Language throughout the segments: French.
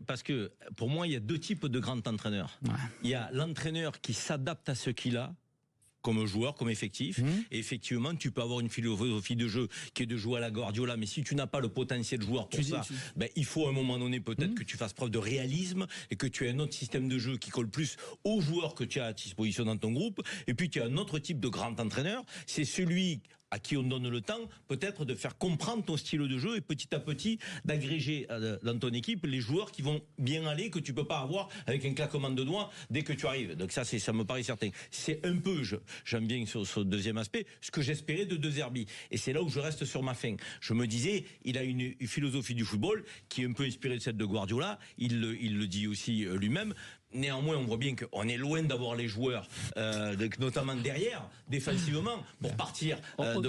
parce que pour moi, il y a deux types de grands entraîneurs. Ouais. Il y a l'entraîneur qui s'adapte à ce qu'il a, comme joueur, comme effectif. Et effectivement, tu peux avoir une philosophie de jeu qui est de jouer à la Guardiola, mais si tu n'as pas le potentiel joueur pour ça, ben, il faut à un moment donné peut-être que tu fasses preuve de réalisme et que tu aies un autre système de jeu qui colle plus aux joueurs que tu as à disposition dans ton groupe. Et puis tu as un autre type de grand entraîneur, c'est celui à qui on donne le temps, peut-être de faire comprendre ton style de jeu et petit à petit d'agréger dans ton équipe les joueurs qui vont bien aller, que tu peux pas avoir avec un claquement de doigts dès que tu arrives. Donc ça me paraît certain. C'est un peu, j'aime bien sur ce deuxième aspect, ce que j'espérais de De Zerbi. Et c'est là où je reste sur ma faim. Je me disais, il a une philosophie du football qui est un peu inspirée de celle de Guardiola. Il le dit aussi lui-même. Néanmoins, on voit bien qu'on est loin d'avoir les joueurs, notamment derrière, défensivement, pour partir. On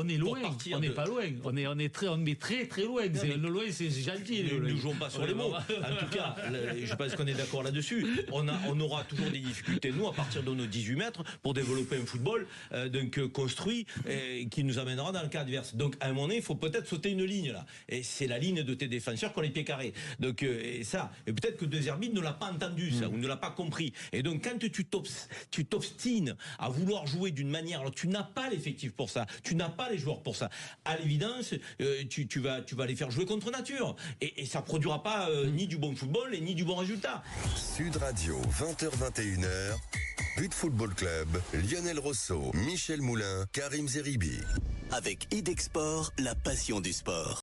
est loin, on n'est pas loin, on est très loin. Le loin, c'est gentil. Nous ne jouons pas sur les mots. En tout cas, je pense qu'on est d'accord là-dessus. On aura toujours des difficultés, nous, à partir de nos 18 mètres, pour développer un football construit qui nous amènera dans le cas adverse. Donc, à un moment donné, il faut peut-être sauter une ligne là. Et c'est la ligne de tes défenseurs qui ont les pieds carrés. Donc, et peut-être que De Zerbi ne l'a pas entendu ça, ou ne l'a pas compris. Et donc quand tu t'obstines à vouloir jouer d'une manière, alors tu n'as pas l'effectif pour ça, tu n'as pas les joueurs pour ça. À l'évidence, tu vas les faire jouer contre nature, et ça produira pas ni du bon football et ni du bon résultat. Sud Radio, 20h-21h. But Football Club, Lionel Rosso, Michel Moulin, Karim Zeribi. Avec Idexport, la passion du sport.